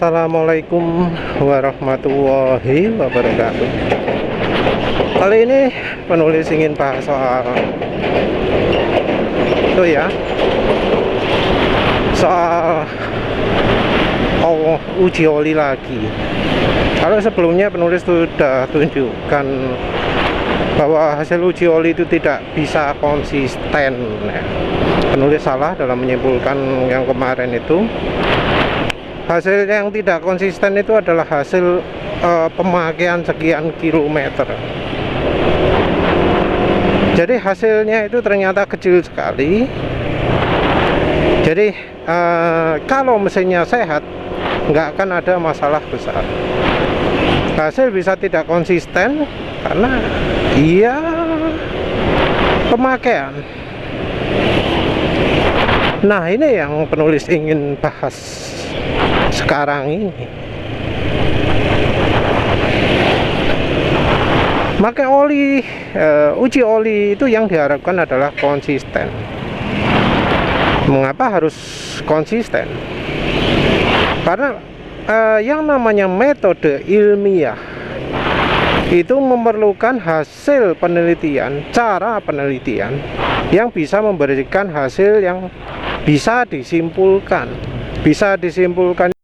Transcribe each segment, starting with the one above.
Assalamualaikum warahmatullahi wabarakatuh. Kali ini penulis ingin bahas soal itu ya, soal uji oli lagi. Kalau sebelumnya penulis sudah tunjukkan bahwa hasil uji oli itu tidak bisa konsisten ya. Penulis salah dalam menyimpulkan yang kemarin itu. Hasil yang tidak konsisten itu adalah hasil pemakaian sekian kilometer. Jadi hasilnya itu ternyata kecil sekali. Jadi kalau mesinnya sehat, nggak akan ada masalah besar. Hasil bisa tidak konsisten karena iya pemakaian. Nah, ini yang penulis ingin bahas sekarang ini. Pakai oli, uji oli itu yang diharapkan adalah konsisten. Mengapa harus konsisten? Karena yang namanya metode ilmiah itu memerlukan hasil penelitian, cara penelitian yang bisa memberikan hasil yang bisa disimpulkan. Bisa disimpulkan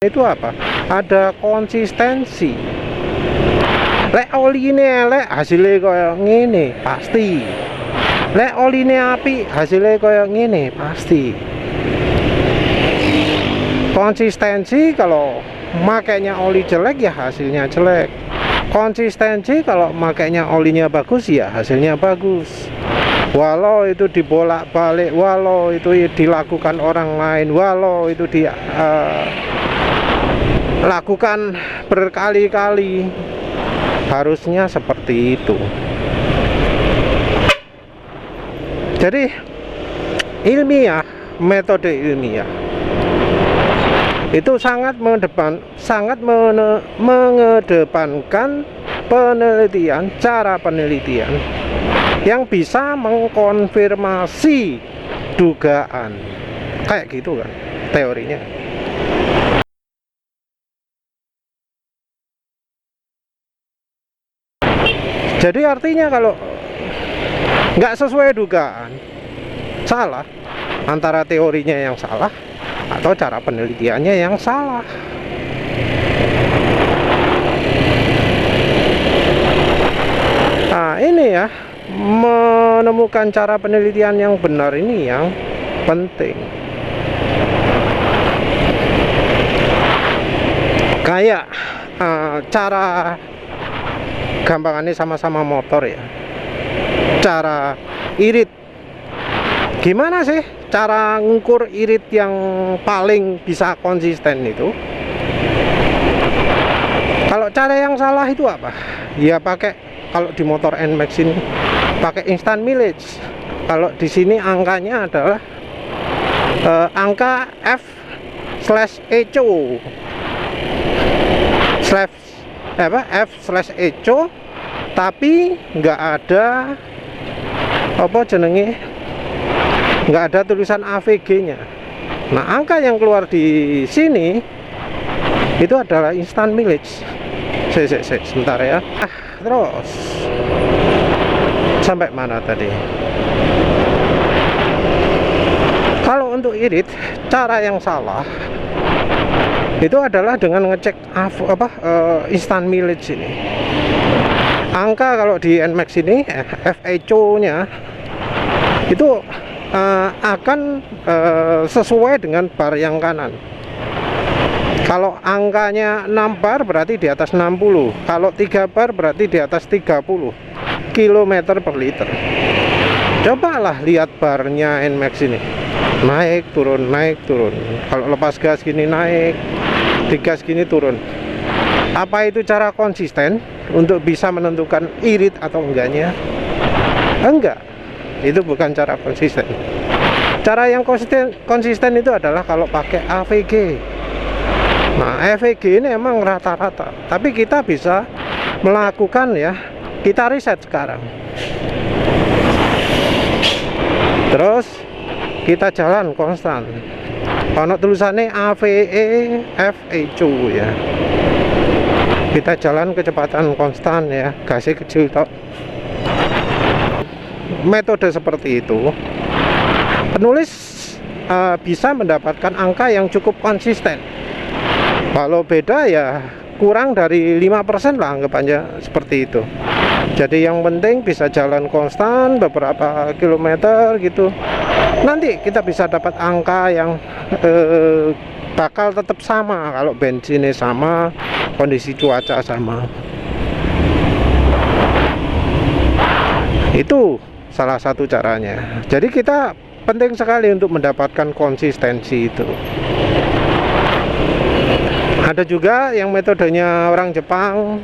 itu apa? Ada konsistensi. Lek oli ini elek, hasilnya kayak ngene, pasti. Lek oli ini api, hasilnya kayak ngene, pasti. Konsistensi, kalau makainya oli jelek ya hasilnya jelek. Konsistensi, kalau makainya olinya bagus ya hasilnya bagus. Walau itu dibolak-balik, walau itu dilakukan orang lain, walau itu dilakukan berkali-kali, harusnya seperti itu. Jadi ilmiah, metode ilmiah itu sangat mengedepankan penelitian, cara penelitian yang bisa mengkonfirmasi dugaan, kayak gitu kan teorinya. Jadi artinya kalau nggak sesuai dugaan, salah, antara teorinya yang salah atau cara penelitiannya yang salah. Nah, ini ya, menemukan cara penelitian yang benar ini yang penting. Kayak cara gampangannya sama-sama motor ya, cara irit. Gimana sih cara ngukur irit yang paling bisa konsisten itu? Kalau cara yang salah itu apa? Ya pakai, kalau di motor NMAX ini pakai instant mileage. Kalau di sini angkanya adalah angka F/echo F/echo, tapi nggak ada apa jenenge, nggak ada tulisan AVG-nya. Nah, angka yang keluar di sini itu adalah instant mileage. Sebentar ya. Terus sampai mana tadi? Kalau untuk irit, cara yang salah itu adalah dengan ngecek instant mileage ini. Angka kalau di NMAX ini Fecho-nya itu akan sesuai dengan bar yang kanan. Kalau angkanya 6 bar berarti di atas 60. Kalau 3 bar berarti di atas 30 km per liter. Cobalah lihat barnya NMAX ini. Naik turun, naik turun. Kalau lepas gas gini naik, digas gini turun. Apa itu cara konsisten untuk bisa menentukan irit atau enggaknya? Enggak. Itu bukan cara konsisten. Cara yang konsisten itu adalah kalau pakai AVG. Nah, AVG ini emang rata-rata, tapi kita bisa melakukan ya, kita riset sekarang. Terus kita jalan konstan. Ono tulisannya AVE FECU ya. Kita jalan kecepatan konstan ya, gasnya kecil tok. Metode seperti itu penulis bisa mendapatkan angka yang cukup konsisten. Kalau beda ya kurang dari 5% lah, anggap aja seperti itu. Jadi yang penting bisa jalan konstan beberapa kilometer gitu. Nanti kita bisa dapat angka yang bakal tetap sama kalau bensinnya sama, kondisi cuaca sama. Itu salah satu caranya. Jadi kita penting sekali untuk mendapatkan konsistensi itu. Ada juga yang metodenya orang Jepang,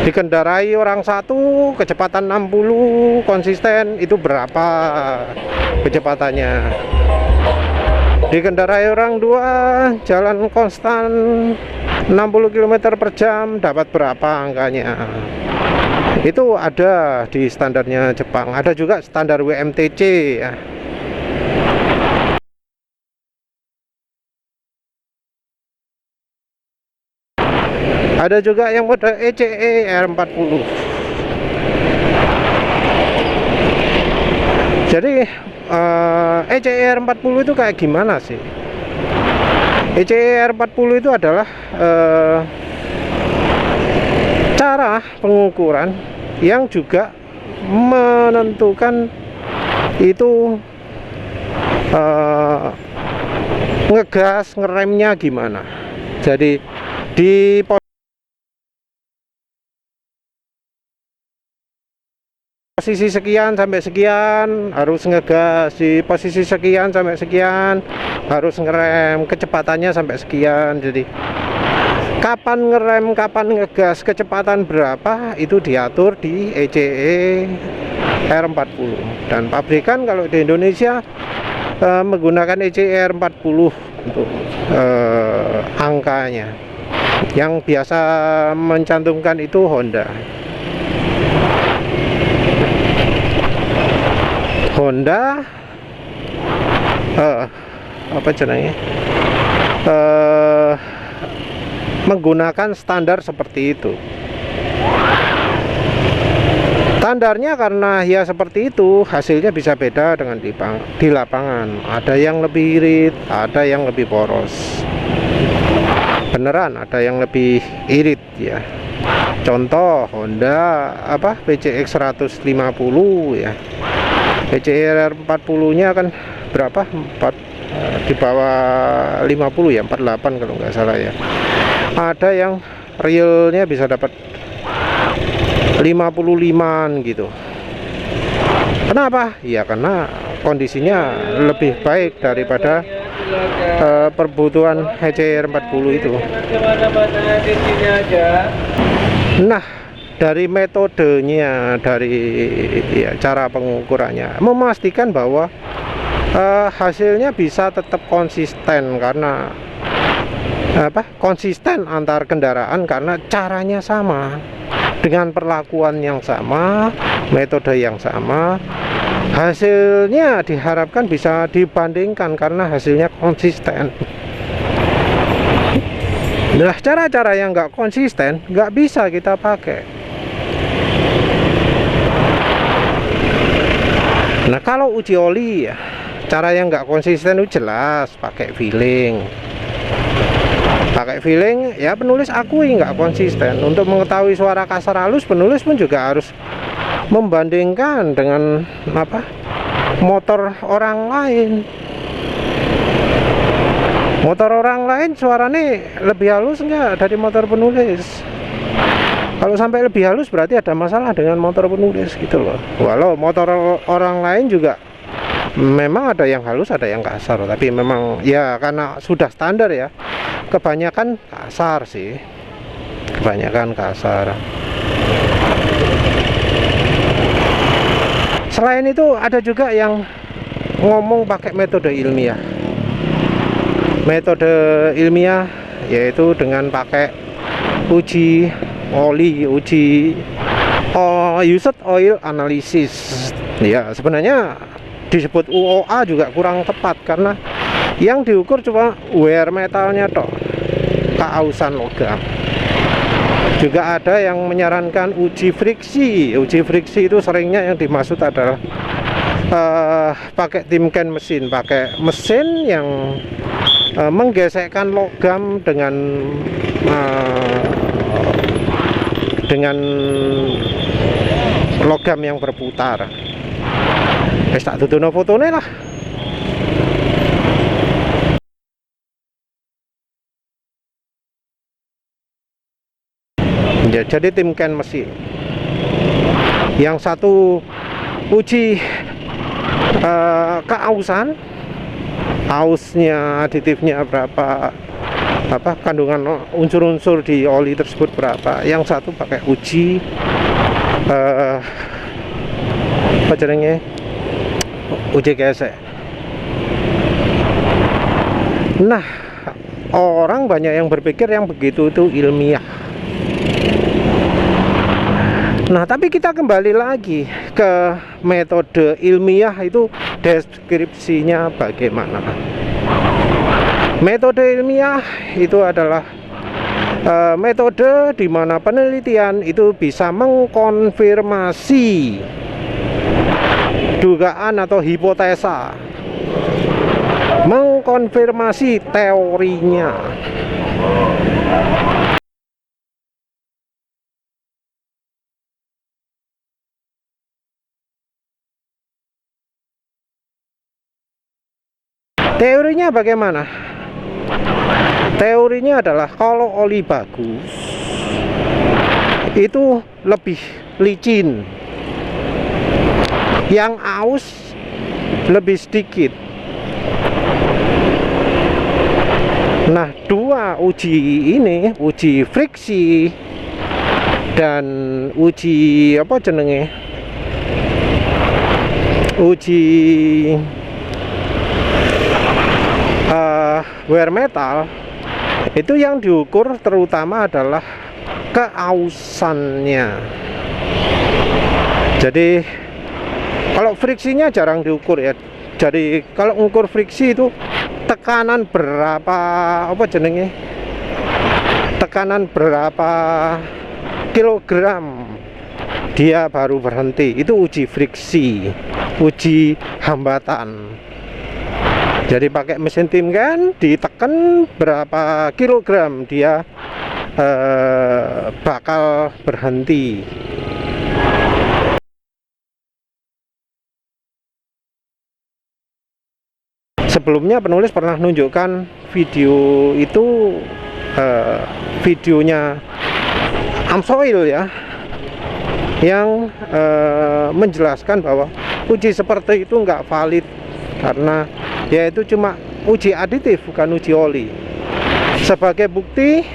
dikendarai orang satu kecepatan 60 konsisten, itu berapa kecepatannya. Dikendarai orang dua jalan konstan 60 km per jam, dapat berapa angkanya. Itu ada di standarnya Jepang. Ada juga standar WMTC ya. Ada juga yang mode ECE R40. Jadi ECE R40 itu kayak gimana sih? ECE R40 itu adalah cara pengukuran yang juga menentukan itu ngegas, ngeremnya gimana. Jadi di posisi sekian sampai sekian harus ngegas, di posisi sekian sampai sekian harus ngerem, kecepatannya sampai sekian. Jadi kapan ngerem, kapan ngegas, kecepatan berapa itu diatur di ECE R40. Dan pabrikan kalau di Indonesia menggunakan ECE R40 untuk angkanya. Yang biasa mencantumkan itu Honda. Apa jenenge, menggunakan standar seperti itu. Standarnya karena ya seperti itu, hasilnya bisa beda dengan di lapangan. Ada yang lebih irit, ada yang lebih poros. Beneran ada yang lebih irit ya. Contoh Honda PCX 150 ya. PCR 40-nya kan berapa? 4 di bawah 50 ya, 48 kalau nggak salah ya. Ada yang realnya bisa dapat 55-an gitu. Kenapa? Ya karena kondisinya lebih baik daripada perbutuhan ECE 40 itu. Nah, dari metodenya, dari ya, cara pengukurannya, memastikan bahwa hasilnya bisa tetap konsisten karena konsisten antar kendaraan karena caranya sama, dengan perlakuan yang sama, metode yang sama, hasilnya diharapkan bisa dibandingkan karena hasilnya konsisten. Nah, cara-cara yang nggak konsisten nggak bisa kita pakai. Nah, kalau uji oli ya, cara yang nggak konsisten itu jelas pakai feeling. Pakai feeling ya, penulis akui nggak konsisten. Untuk mengetahui suara kasar halus, penulis pun juga harus membandingkan dengan motor orang lain. Motor orang lain suaranya lebih halus nggak dari motor penulis? Kalau sampai lebih halus berarti ada masalah dengan motor penulis gitu loh. Walau motor orang lain juga memang ada yang halus, ada yang kasar, tapi memang ya karena sudah standar ya, kebanyakan kasar sih, kebanyakan kasar. Selain itu ada juga yang ngomong pakai metode ilmiah. Metode ilmiah yaitu dengan pakai uji oli, uji used oil analysis. Ya sebenarnya disebut UOA juga kurang tepat, karena yang diukur cuma wear metalnya toh, keausan logam. Juga ada yang menyarankan uji friksi. Uji friksi itu seringnya yang dimaksud adalah pakai timken mesin, pakai mesin yang menggesekkan logam dengan logam yang berputar. Wis tak dudono fotone lah. Ya, jadi timken mesin. Yang satu uji keausan, ausnya, aditifnya berapa, kandungan unsur-unsur di oli tersebut berapa. Yang satu pakai uji apa jenenge, uji gesek. Nah, orang banyak yang berpikir yang begitu itu ilmiah. Nah, tapi kita kembali lagi ke metode ilmiah itu, deskripsinya bagaimana. Metode ilmiah itu adalah metode di mana penelitian itu bisa mengkonfirmasi dugaan atau hipotesa, mengkonfirmasi teorinya. Teorinya bagaimana? Teorinya adalah kalau oli bagus itu lebih licin, yang aus lebih sedikit. Nah, dua uji ini, uji friksi dan uji apa jenenge, uji wear metal, itu yang diukur terutama adalah keausannya. Jadi kalau friksinya jarang diukur ya. Jadi kalau mengukur friksi itu tekanan berapa, apa jenenge, tekanan berapa kilogram dia baru berhenti. Itu uji friksi, uji hambatan. Jadi pakai mesin timken, ditekan berapa kilogram dia bakal berhenti. Sebelumnya penulis pernah menunjukkan video itu, videonya Amsoil ya, yang menjelaskan bahwa uji seperti itu nggak valid, karena ya itu cuma uji aditif, bukan uji oli. Sebagai bukti,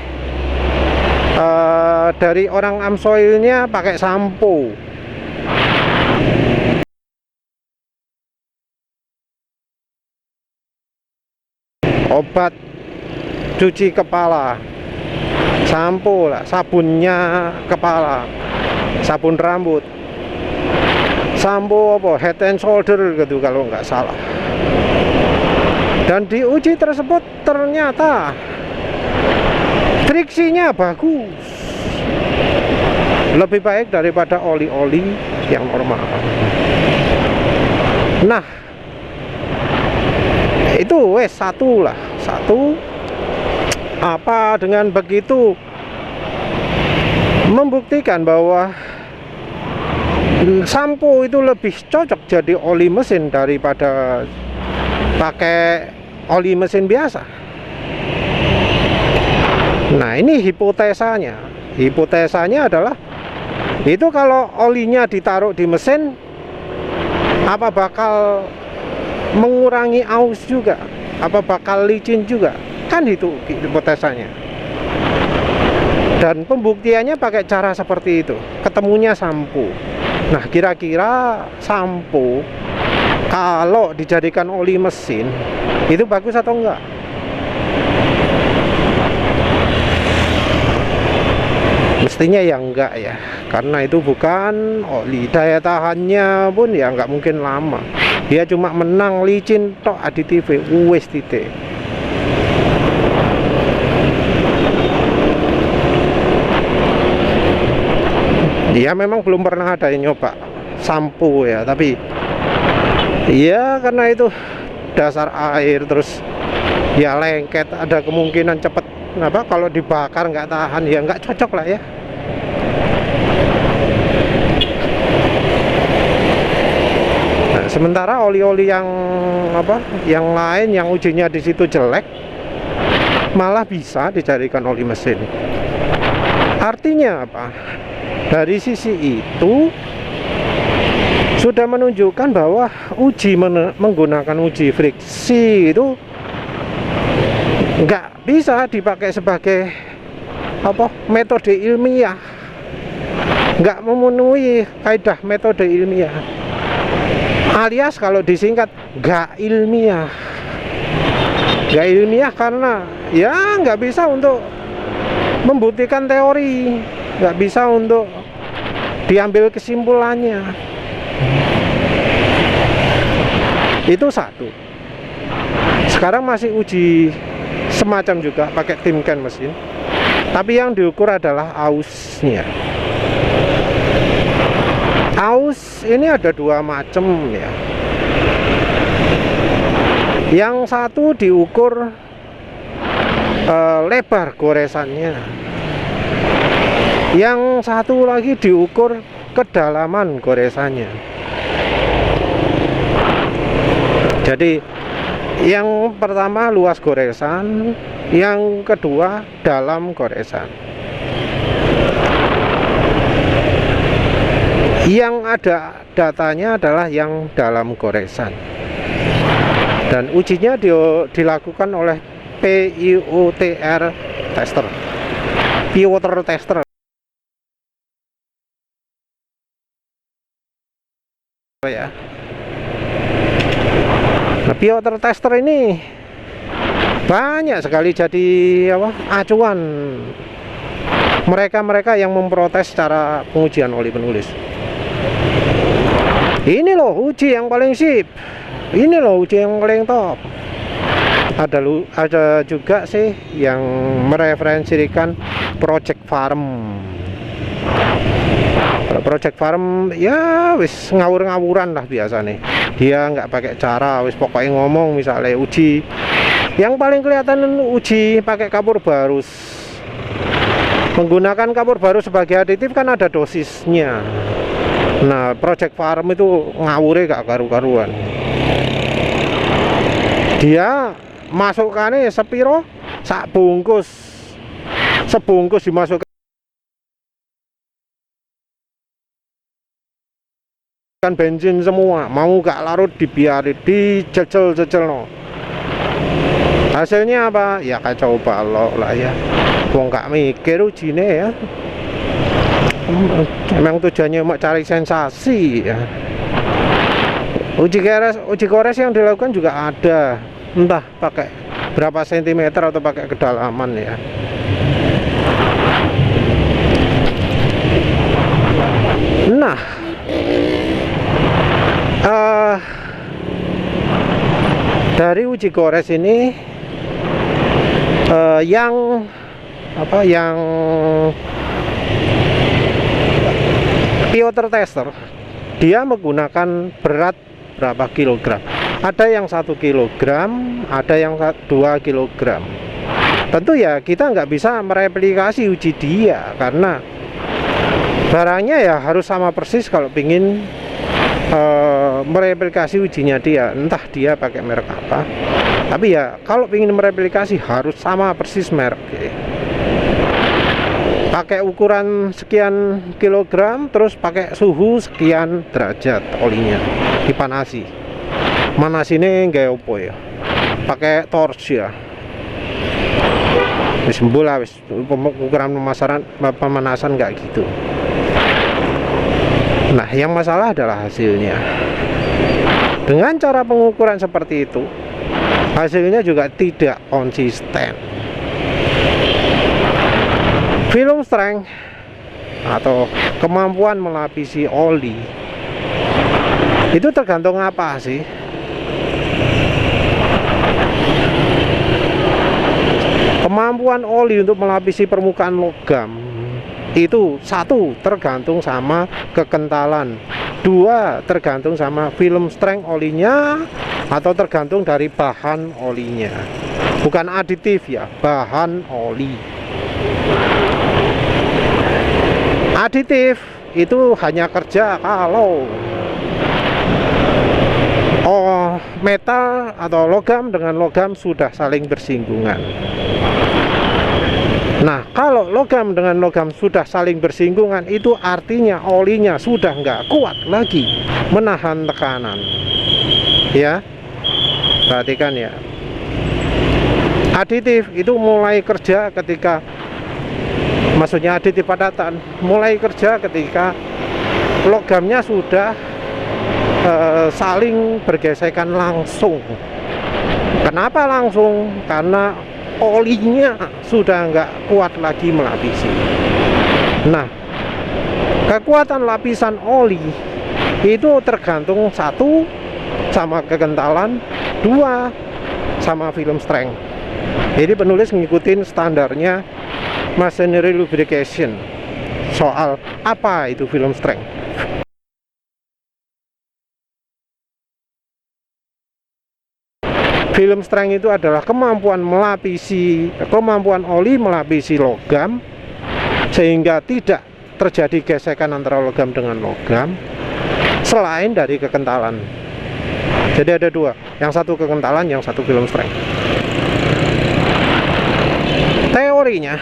dari orang Amsoilnya pakai sampo. Obat cuci kepala, sampo lah, sabunnya kepala, sabun rambut, sampo apa, Head and Shoulder gitu kalau nggak salah. Dan di uji tersebut ternyata friksinya bagus, lebih baik daripada oli-oli yang normal. Nah, itu satu apa, dengan begitu membuktikan bahwa sampo itu lebih cocok jadi oli mesin daripada pakai oli mesin biasa. Nah, ini hipotesanya. Hipotesanya adalah itu kalau olinya ditaruh di mesin, apa bakal mengurangi aus juga? Apa bakal licin juga? Kan itu hipotesanya. Dan pembuktiannya pakai cara seperti itu. Ketemunya sampo. Nah, kira-kira sampo kalau dijadikan oli mesin itu bagus atau enggak? Mestinya ya enggak ya, karena itu bukan oli. Daya tahannya pun ya enggak mungkin lama. Dia cuma menang licin tok aditif wis titik. Dia memang belum pernah ada yang nyoba sampo ya, tapi ya karena itu dasar air, terus ya lengket, ada kemungkinan cepet apa kalau dibakar nggak tahan, ya nggak cocok lah ya. Nah, sementara oli-oli yang apa yang lain yang ujinya di situ jelek malah bisa dijadikan oli mesin. Artinya apa? Dari sisi itu sudah menunjukkan bahwa uji menggunakan uji friksi itu nggak bisa dipakai sebagai apa metode ilmiah, nggak memenuhi kaidah metode ilmiah, alias kalau disingkat nggak ilmiah. Nggak ilmiah karena ya nggak bisa untuk membuktikan teori, nggak bisa untuk diambil kesimpulannya. Itu satu. Sekarang masih uji semacam juga pakai timken mesin, tapi yang diukur adalah ausnya. Aus ini ada dua macam ya. Yang satu diukur lebar goresannya, yang satu lagi diukur kedalaman goresannya. Jadi yang pertama luas goresan, yang kedua dalam goresan. Yang ada datanya adalah yang dalam goresan, dan ujinya dilakukan oleh PIOTR tester, Piotr tester ya. Nah, Piotr tester ini banyak sekali jadi apa acuan mereka yang memprotes cara pengujian oli penulis. Ini loh uji yang paling sip, ini loh uji yang paling top. Ada juga sih yang mereferensikan Project Farm. Kalau Project Farm ya wis ngawur-ngawuran lah biasa nih. Dia nggak pakai cara, wis pokoknya ngomong misalnya uji. Yang paling kelihatan uji pakai kapur barus. Menggunakan kapur barus sebagai aditif kan ada dosisnya. Nah, Project Farm itu ngawure gak karu-karuan. Dia masukkannya sepiro, sak bungkus, sebungkus dimasukkan bensin semua, mau gak larut dibiarin, dijejel-jejel no. Hasilnya apa? Ya kacau balok lah ya. Wong gak mikir ujine ya. Emang tujuannya mau cari sensasi ya. Uji gores yang dilakukan juga ada, entah pakai berapa sentimeter atau pakai kedalaman ya. Nah, dari uji gores ini yang Piotr tester dia menggunakan berat berapa kilogram. Ada yang 1 kilogram, ada yang 2 kilogram. Tentu ya kita nggak bisa mereplikasi uji dia karena barangnya ya harus sama persis kalau ingin mereplikasi ujinya dia, entah dia pakai merek apa. Tapi ya kalau ingin mereplikasi harus sama persis merek. Pakai ukuran sekian kilogram, terus pakai suhu sekian derajat olinya, dipanasi. Manasine nggak opo ya? Pakai torch ya. Wis mbula wis ukuran pemanasan nggak gitu. Nah, yang masalah adalah hasilnya. Dengan cara pengukuran seperti itu, hasilnya juga tidak konsisten. Film strength atau kemampuan melapisi oli itu tergantung apa sih? kemampuan oli untuk melapisi permukaan logam itu satu tergantung sama kekentalan, dua tergantung sama film strength olinya, atau tergantung dari bahan olinya, bukan aditif ya, bahan oli. Aditif itu hanya kerja kalau metal atau logam dengan logam sudah saling bersinggungan. Nah, kalau logam dengan logam sudah saling bersinggungan, itu artinya olinya sudah nggak kuat lagi menahan tekanan. Ya, perhatikan ya. Aditif itu mulai kerja ketika, maksudnya aditif padatan, mulai kerja ketika logamnya sudah saling bergesekan langsung. Kenapa langsung? Karena olinya sudah nggak kuat lagi melapisi. Nah, kekuatan lapisan oli itu tergantung satu sama kekentalan, dua sama film strength. Jadi penulis ngikutin standarnya masonry lubrication soal apa itu film strength. Film strength itu adalah kemampuan oli melapisi logam sehingga tidak terjadi gesekan antara logam dengan logam selain dari kekentalan. Jadi ada dua, yang satu kekentalan, yang satu film strength. Teorinya,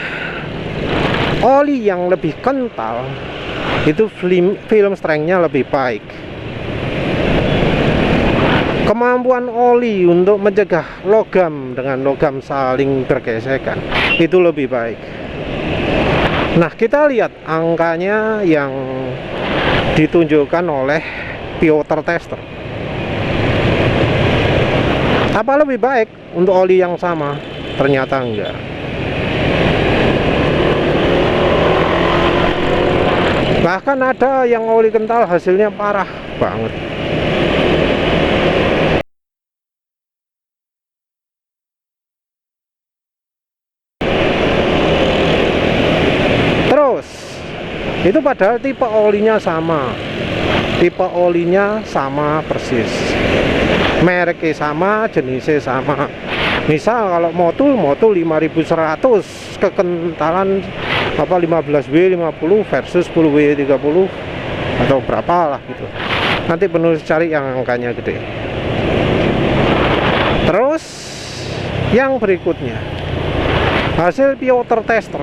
oli yang lebih kental itu film strength-nya lebih baik. Kemampuan oli untuk mencegah logam dengan logam saling bergesekan itu lebih baik. Nah, kita lihat angkanya yang ditunjukkan oleh Piotr Tester. Apa lebih baik untuk oli yang sama? Ternyata enggak. Bahkan ada yang oli kental hasilnya parah banget. Itu padahal tipe olinya sama, persis, mereknya sama, jenisnya sama. Misal kalau motul 5100, kekentalan 15W 50 versus 10W 30 atau berapa lah gitu. Nanti penulis cari yang angkanya gede. Terus yang berikutnya, hasil Piotr Tester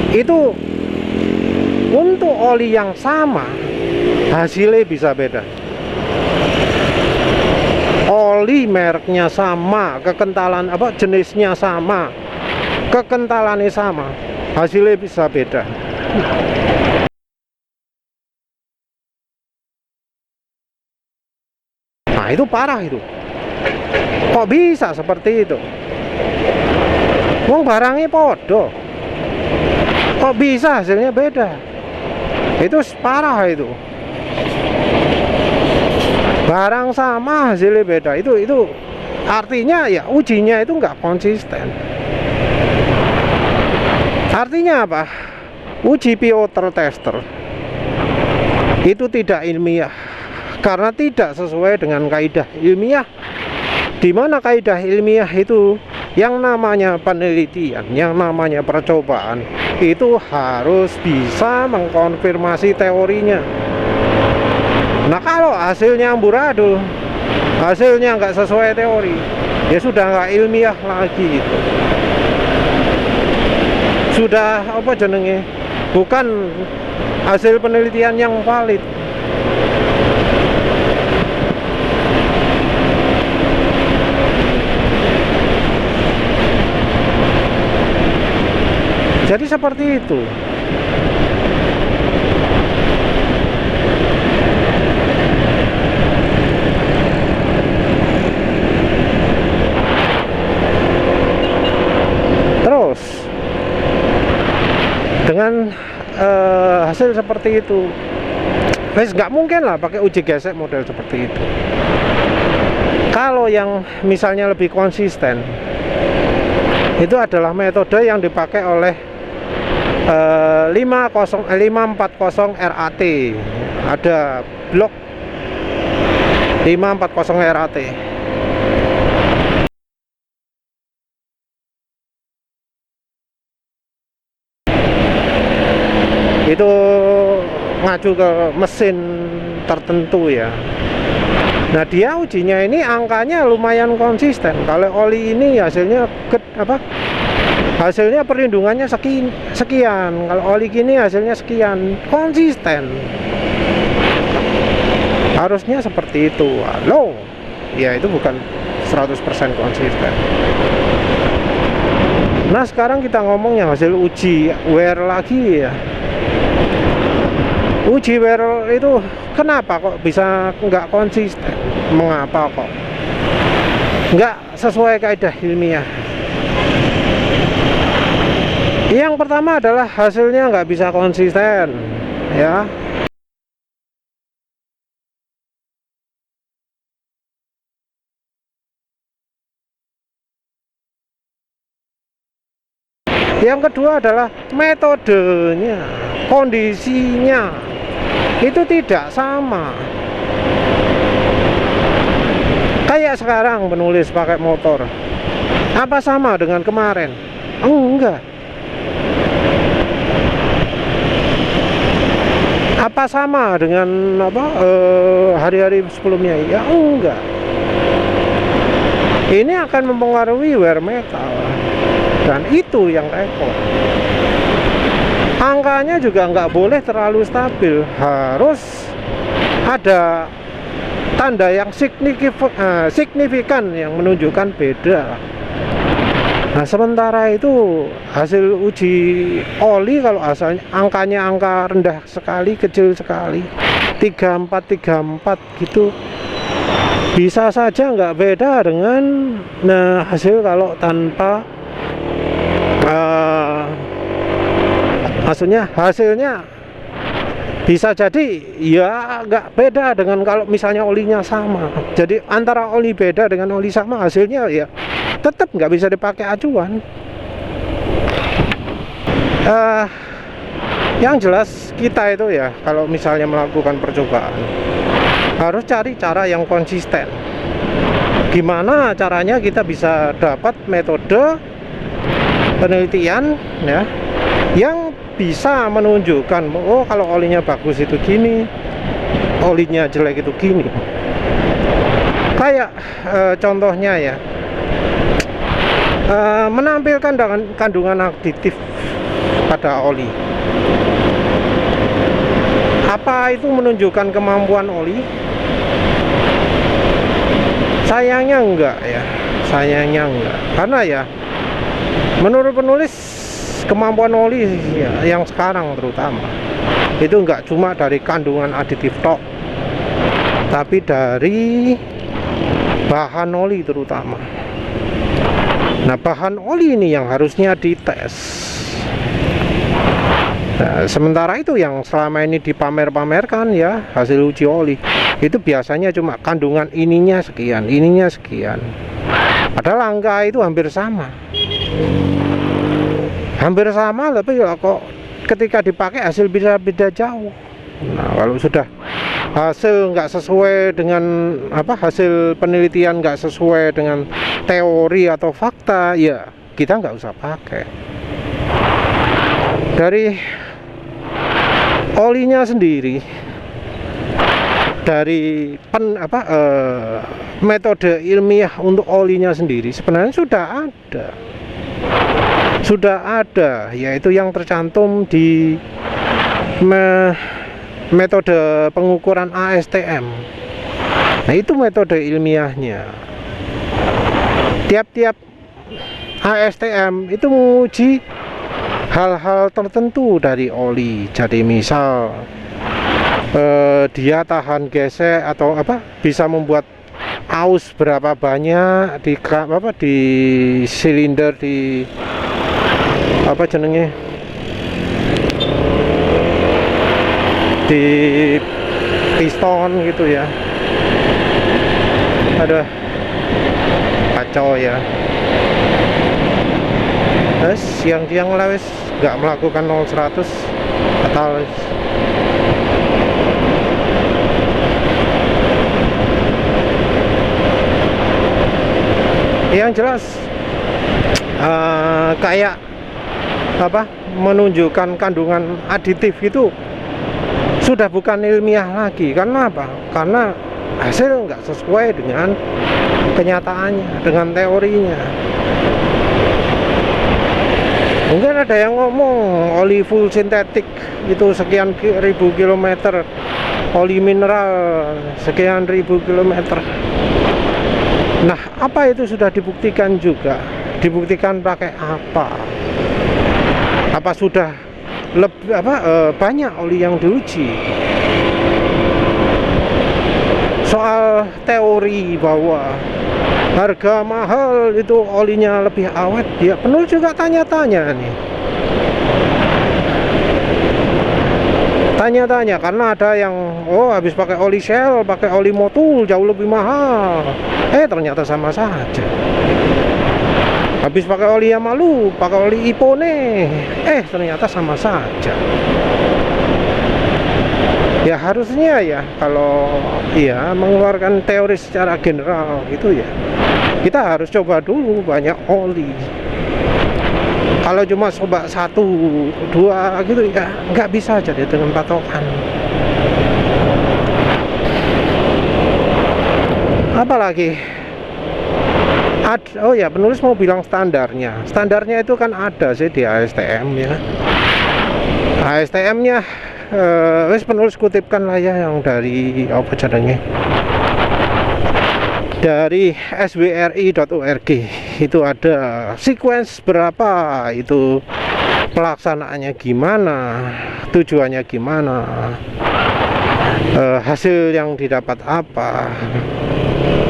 itu untuk oli yang sama hasilnya bisa beda. Oli mereknya sama, kekentalan jenisnya sama, kekentalannya sama, hasilnya bisa beda. Nah, itu parah itu. Kok bisa seperti itu? Wong barangnya podo, kok bisa hasilnya beda? Itu parah itu. Barang sama hasilnya beda. Itu artinya ya ujinya itu nggak konsisten. Artinya apa? Uji Piotr Tester itu tidak ilmiah karena tidak sesuai dengan kaidah ilmiah, di mana kaidah ilmiah itu yang namanya penelitian, yang namanya percobaan itu harus bisa mengkonfirmasi teorinya. Nah, kalau hasilnya amburadul, hasilnya nggak sesuai teori, ya sudah nggak ilmiah lagi itu. Sudah bukan hasil penelitian yang valid. Jadi seperti itu. Terus dengan hasil seperti itu, guys, nggak mungkin lah pakai uji gesek model seperti itu. Kalau yang misalnya lebih konsisten, itu adalah metode yang dipakai oleh 540 RAT. Ada blok 540 RAT. Itu ngacu ke mesin tertentu ya. Nah, dia ujinya ini angkanya lumayan konsisten. Kalau oli ini hasilnya hasilnya perlindungannya sekian. Kalau oli gini hasilnya sekian, konsisten. Harusnya seperti itu. Halo. Ya, itu bukan 100% konsisten. Nah, sekarang kita ngomongnya hasil uji wear lagi ya. Uji wear itu kenapa kok bisa nggak konsisten? Mengapa kok nggak sesuai kaidah ilmiah? Yang pertama adalah hasilnya nggak bisa konsisten ya. Yang kedua adalah metodenya, kondisinya itu tidak sama. Kayak sekarang penulis pakai motor, apa sama dengan kemarin? Enggak. Apa sama dengan hari-hari sebelumnya? Ya enggak. Ini akan mempengaruhi wear metal, dan itu yang repot. Angkanya juga nggak boleh terlalu stabil, harus ada tanda yang signifikan yang menunjukkan beda. Nah, sementara itu hasil uji oli kalau asalnya angkanya angka rendah sekali, kecil sekali, 34 gitu, bisa saja nggak beda dengan hasil kalau tanpa maksudnya hasilnya bisa jadi ya nggak beda dengan kalau misalnya olinya sama. Jadi antara oli beda dengan oli sama, hasilnya ya tetap nggak bisa dipakai acuan. Yang jelas kita itu ya kalau misalnya melakukan percobaan harus cari cara yang konsisten. Gimana caranya kita bisa dapat metode penelitian ya yang bisa menunjukkan, oh kalau olinya bagus itu gini, olinya jelek itu gini. Kayak contohnya ya, menampilkan kandungan aditif pada oli. Apa itu menunjukkan kemampuan oli? Sayangnya enggak ya, sayangnya enggak. Karena ya menurut penulis, kemampuan oli ya, yang sekarang terutama itu enggak cuma dari kandungan aditif tok, tapi dari bahan oli terutama. Nah, bahan oli ini yang harusnya dites. Nah, sementara itu yang selama ini dipamer-pamerkan ya hasil uji oli itu biasanya cuma kandungan ininya sekian, ininya sekian. Padahal angka itu hampir sama. Hampir sama, tapi ya kok ketika dipakai hasil bisa beda jauh. Nah, kalau sudah hasil nggak sesuai dengan hasil penelitian nggak sesuai dengan teori atau fakta, ya kita nggak usah pakai. Dari olinya sendiri, dari metode ilmiah untuk olinya sendiri sebenarnya sudah ada, yaitu yang tercantum di metode pengukuran ASTM. Nah, itu metode ilmiahnya. Tiap-tiap ASTM itu menguji hal-hal tertentu dari oli. Jadi misal dia tahan gesek atau bisa membuat aus berapa banyak di silinder, di di piston gitu ya. Ada coy ya. Terus siang-siang lah wis nggak melakukan 0-100 atau yang jelas kayak apa, menunjukkan kandungan aditif itu sudah bukan ilmiah lagi. Karena apa? Karena hasil nggak sesuai dengan kenyataannya, dengan teorinya. Mungkin ada yang ngomong oli full sintetik itu sekian ribu kilometer, oli mineral sekian ribu kilometer. Nah, apa itu sudah dibuktikan juga? Dibuktikan pakai apa? Apa sudah lebih banyak oli yang diuji? Soal teori bahwa harga mahal itu olinya lebih awet, ya penuh juga tanya-tanya nih. Tanya-tanya karena ada yang habis pakai oli Shell, pakai oli Motul jauh lebih mahal. Ternyata sama saja. Habis pakai oli Yamalu, pakai oli Ipone, ternyata sama saja. Ya harusnya ya kalau mengeluarkan teori secara general gitu ya, kita harus coba dulu banyak oli. Kalau cuma coba 1-2 gitu ya nggak bisa jadi dengan patokan. Apalagi penulis mau bilang standarnya itu kan ada sih di ASTM ya. ASTM-nya penulis kutipkan lah ya yang dari apa jadinya, dari swri.org. Itu ada sequence berapa, itu pelaksanaannya gimana, tujuannya gimana, hasil yang didapat apa,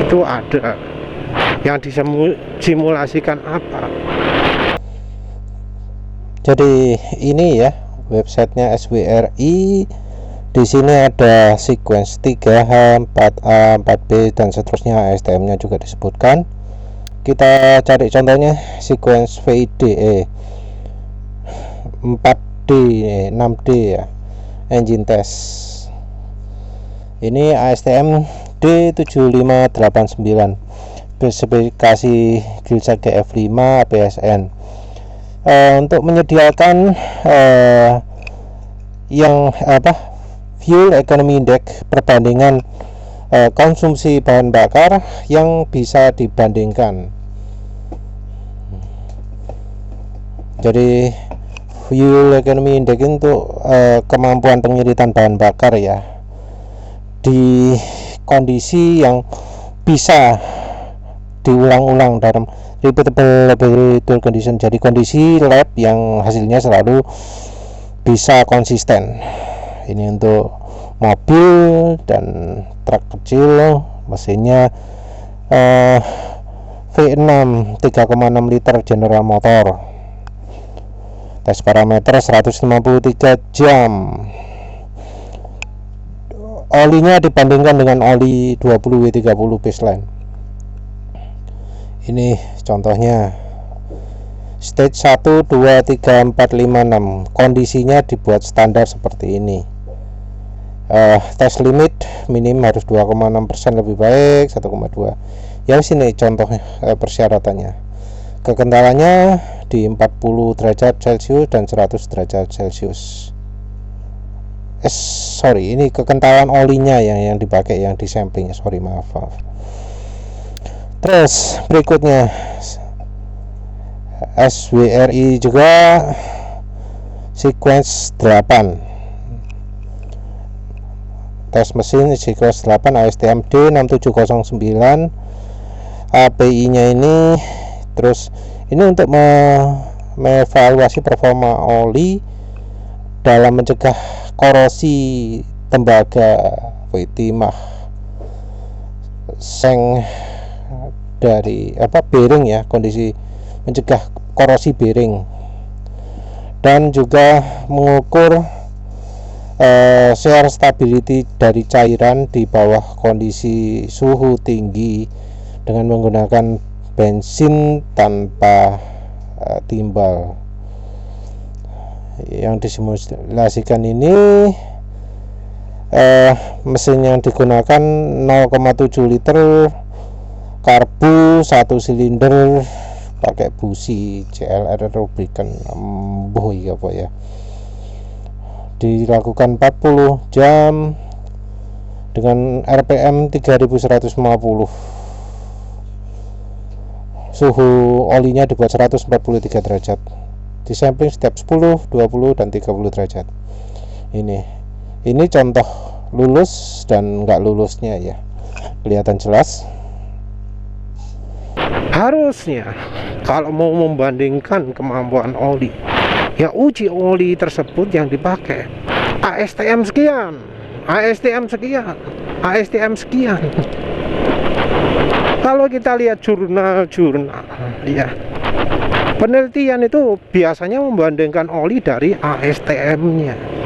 itu ada yang disimulasikan apa. Jadi ini ya websitenya SWRI. Di sini ada sequence 3H, 4A, 4B dan seterusnya. ASTM-nya juga disebutkan. Kita cari contohnya sequence VID 4D 6D ya, engine test. Ini ASTM D7589, spesifikasi gilsa GF5 APSN. Untuk menyediakan fuel economy index, perbandingan konsumsi bahan bakar yang bisa dibandingkan. Jadi fuel economy index untuk kemampuan pengiritan bahan bakar ya di kondisi yang bisa diulang-ulang dalam repeatable laboratory condition. Jadi kondisi lab yang hasilnya selalu bisa konsisten. Ini untuk mobil dan truk kecil, mesinnya V6 3,6 liter General Motor. Tes parameter 153 jam. Olinya dibandingkan dengan oli 20W30 baseline. Ini contohnya stage 1, 2, 3, 4, 5, 6. Kondisinya dibuat standar seperti ini. Tes limit minim harus 2,6% lebih baik 1,2. Ya sini contohnya persyaratannya. Kekentalannya di 40 derajat Celcius dan 100 derajat Celcius. Ini kekentalan olinya yang dipakai, yang disampling. Maaf. Terus berikutnya SWRI juga sequence 8, tes mesin sequence 8 ASTM D6709 API nya ini. Terus ini untuk mengevaluasi performa oli dalam mencegah korosi tembaga, timah, seng dari bearing ya, kondisi mencegah korosi bearing, dan juga mengukur shear stability dari cairan di bawah kondisi suhu tinggi dengan menggunakan bensin tanpa timbal. Yang disimulasikan ini mesin yang digunakan 0,7 liter karbu 1 silinder pakai busi CLR lubrikan ya Pak ya. Dilakukan 40 jam dengan RPM 3150. Suhu olinya dibuat 143 derajat. Disampling setiap 10, 20 dan 30 derajat. Ini contoh lulus dan nggak lulusnya ya. Kelihatan jelas. Harusnya kalau mau membandingkan kemampuan oli, ya uji oli tersebut yang dipakai ASTM sekian, ASTM sekian, ASTM sekian. Kalau kita lihat jurnal-jurnal ya, penelitian itu biasanya membandingkan oli dari ASTM-nya.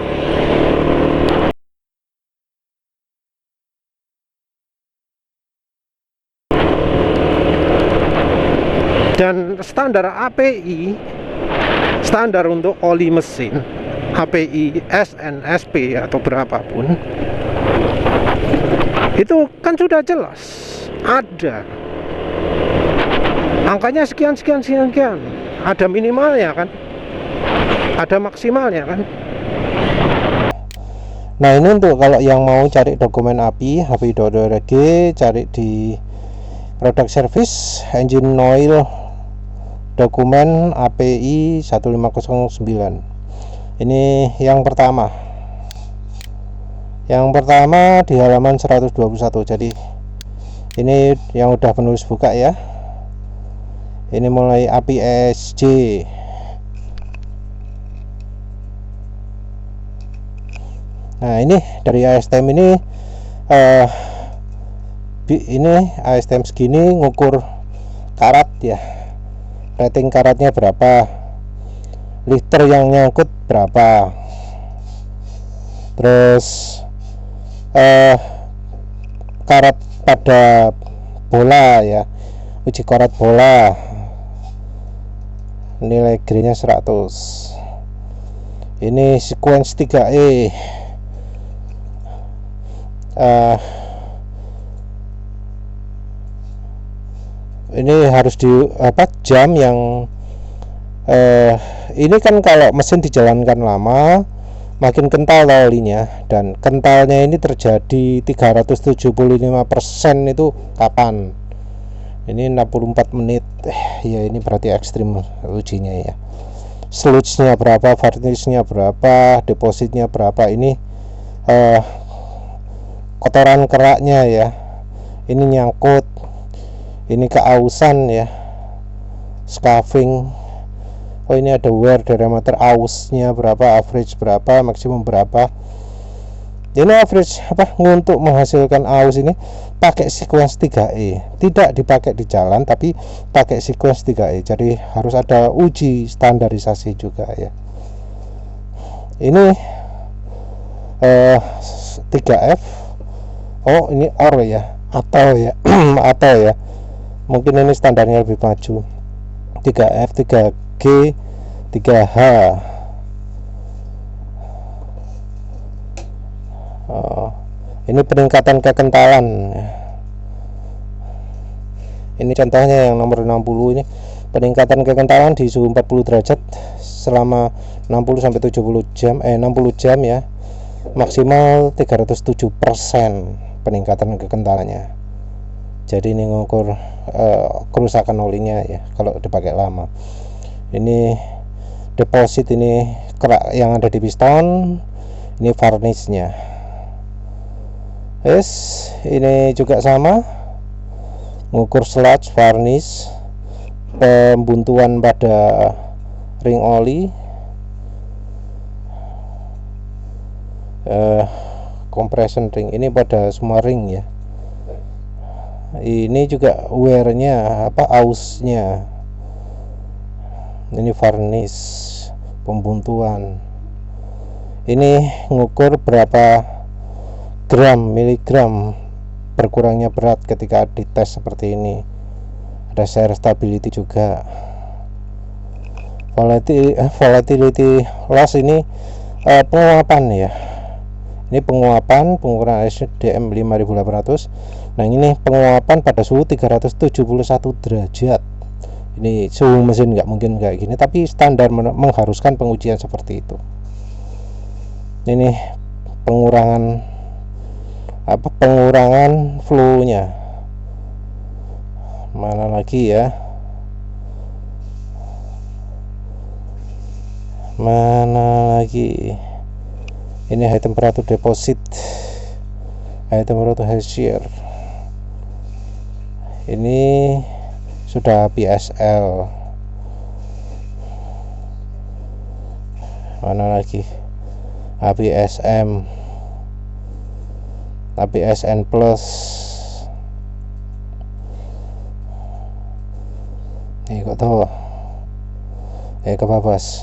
Dan standar API, standar untuk oli mesin, API, SNSP atau berapapun, itu kan sudah jelas ada angkanya sekian, ada minimalnya kan, ada maksimalnya kan. Nah ini untuk kalau yang mau cari dokumen API.org, cari di product service engine oil dokumen API 1509. Ini yang pertama di halaman 121. Jadi ini yang udah penulis buka ya. Ini mulai API ESG. Nah ini dari ASTM ini ASTM segini ngukur karat ya, rating karatnya berapa, liter yang nyangkut berapa, terus karat pada bola ya, uji karat bola, nilai G-nya 100. Ini sequence 3E. Ini harus di jam yang ini kan kalau mesin dijalankan lama makin kental olinya, dan kentalnya ini terjadi 375% itu kapan? Ini 64 menit ya, ini berarti ekstrim ujinya ya. Sludge-nya berapa, varnish-nya berapa, depositnya berapa, ini kotoran keraknya ya, ini nyangkut, ini keausan ya, scuffing. Oh ini ada wear diameter ausnya berapa, average berapa, maksimum berapa. Ini average untuk menghasilkan aus ini pakai sequence 3E, tidak dipakai di jalan tapi pakai sequence 3E. Jadi harus ada uji standarisasi juga ya. Ini 3F. Oh ini OR ya, atau ya atau ya, mungkin ini standarnya lebih maju. 3F, 3G, 3H. Ini peningkatan kekentalan. Ini contohnya yang nomor 60, ini peningkatan kekentalan di suhu 40 derajat selama 60 sampai 70 jam 60 jam ya. Maksimal 307% peningkatan kekentalannya. Jadi ini ngukur kerusakan olinya ya kalau dipakai lama. Ini deposit, ini kerak yang ada di piston, ini varnishnya. Ini juga sama, ngukur sludge, varnish, pembuntuan pada ring oli, compression ring, ini pada semua ring ya. Ini juga wear-nya ausnya. Ini varnish, pembuntuan. Ini ngukur berapa gram, miligram berkurangnya berat ketika dites seperti ini. ada share stability juga. Volatility loss ini penguapan ya. Ini penguapan pengukuran SDM 5800. Nah ini penguapan pada suhu 371 derajat. Ini suhu mesin nggak mungkin kayak gini, tapi standar mengharuskan pengujian seperti itu. Ini pengurangan flow-nya. Mana lagi ya? Mana lagi? Ini high temperature deposit, high temperature shear. Ini sudah PSL. Mana lagi? APSM, APSN plus. Ini kok tahu? Kebabas.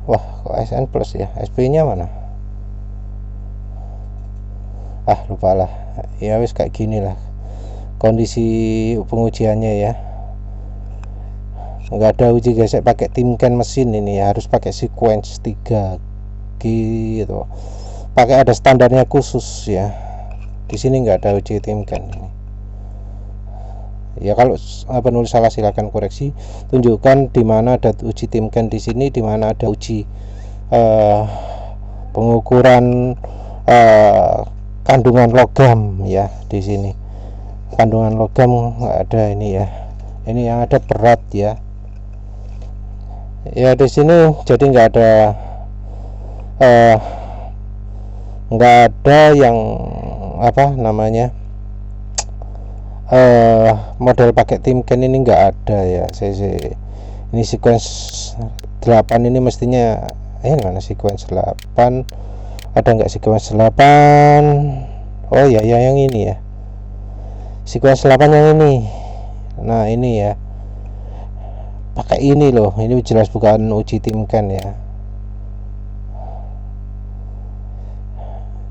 Wah, kok SN plus ya? SP nya mana? Lupa lah. Ya wis kayak gini lah kondisi pengujiannya ya. Nggak ada uji gesek pakai Timken mesin ini ya, harus pakai sequence 3G gitu. Pakai ada standarnya khusus ya. Di sini nggak ada uji Timken ini. Ya kalau penulis salah silakan koreksi, tunjukkan di mana ada uji Timken di sini, di mana ada uji pengukuran kandungan logam ya di sini. Kandungan logam nggak ada ini ya. Ini yang ada berat ya. Ya di sini jadi nggak ada yang apa namanya model pakai Timken ini nggak ada ya. Ini sequence 8 ini mestinya mana sequence 8 ada nggak sequence 8? Oh ya yang ini ya, sequence 8 yang ini. Nah ini ya, pakai ini loh, ini jelas bukan uji Timken ya.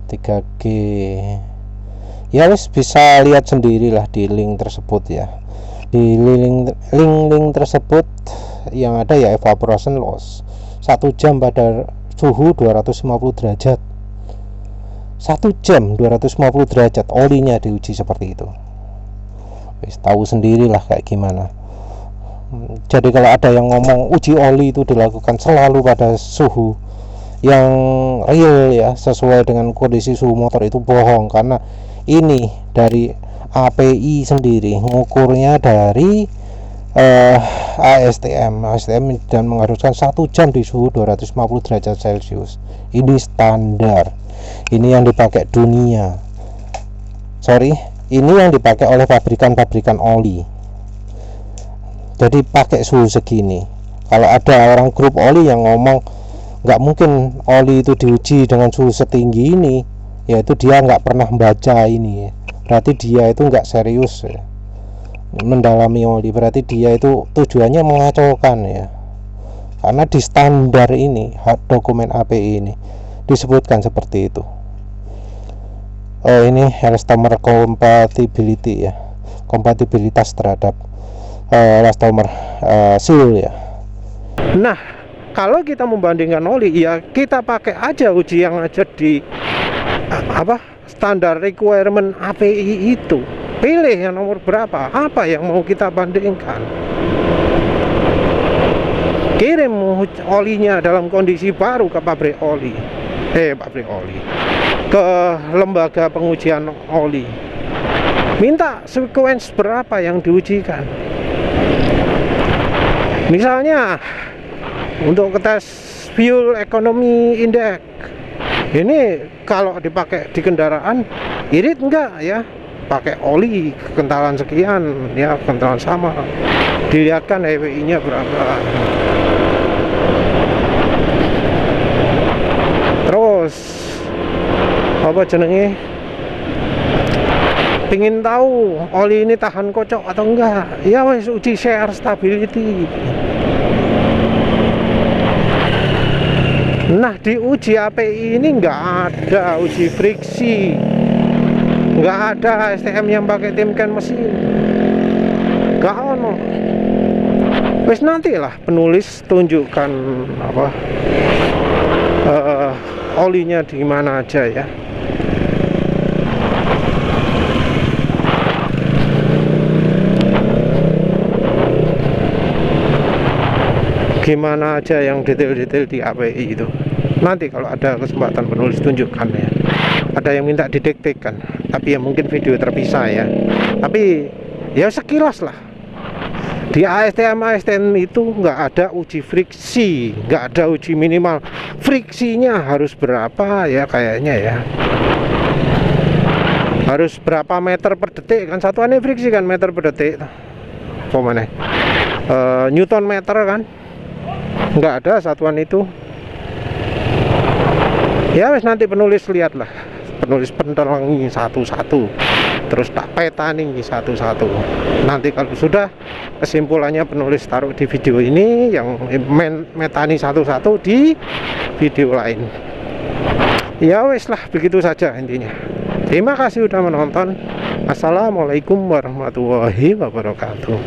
3G ya wis bisa lihat sendirilah di link tersebut ya. Di link tersebut yang ada ya evaporation loss 1 jam pada suhu 250 derajat. 1 jam 250 derajat olinya diuji seperti itu. Wis tahu sendirilah kayak gimana. Jadi kalau ada yang ngomong uji oli itu dilakukan selalu pada suhu yang real ya, sesuai dengan kondisi suhu motor, itu bohong. Karena ini dari API sendiri ngukurnya dari ASTM dan mengharuskan 1 jam di suhu 250 derajat Celcius. Ini standar, ini yang dipakai dunia. Ini yang dipakai oleh pabrikan oli. Jadi pakai suhu segini. Kalau ada orang grup oli yang ngomong nggak mungkin oli itu diuji dengan suhu setinggi ini, yaitu dia nggak pernah membaca ini. Berarti dia itu nggak serius ya, mendalami oli. Berarti dia itu tujuannya mengacaukan ya. Karena di standar ini, dokumen API ini disebutkan seperti itu. Ini elastomer compatibility ya, kompatibilitas terhadap elastomer seal ya. Nah, kalau kita membandingkan oli ya kita pakai aja uji yang aja di standar requirement API itu. Pilih yang nomor berapa, apa yang mau kita bandingkan. Kirim olinya dalam kondisi baru ke pabrik oli, ke lembaga pengujian oli. Minta sequence berapa yang diujikan. Misalnya untuk tes fuel economy index, ini kalau dipakai di kendaraan irit enggak ya, pakai oli kekentalan sekian ya, kekentalan sama, dilihatkan EWI nya berapa. Terus apa jenenge, pingin tahu oli ini tahan kocok atau enggak, ya wes uji share stability. Nah di uji API ini enggak ada uji friksi, nggak ada STM yang pakai timken mesin, nggak ono. Wes nantilah penulis tunjukkan apa olinya di mana aja ya. Gimana aja yang detail-detail di API itu. Nanti kalau ada kesempatan penulis tunjukkan ya. Ada yang minta didektekan, tapi ya mungkin video terpisah ya. Tapi ya sekilas lah. Di ASTM itu nggak ada uji friksi, nggak ada uji minimal. Friksinya harus berapa ya kayaknya ya. Harus berapa meter per detik kan, satuannya friksi kan meter per detik. Apa mana? Newton meter kan. Nggak ada satuan itu ya. Wes nanti penulis lihatlah, penulis penerangi satu-satu, terus tak petani satu-satu. Nanti kalau sudah kesimpulannya penulis taruh di video ini, yang metani satu-satu di video lain. Ya wes lah, begitu saja intinya. Terima kasih sudah menonton. Assalamualaikum warahmatullahi wabarakatuh.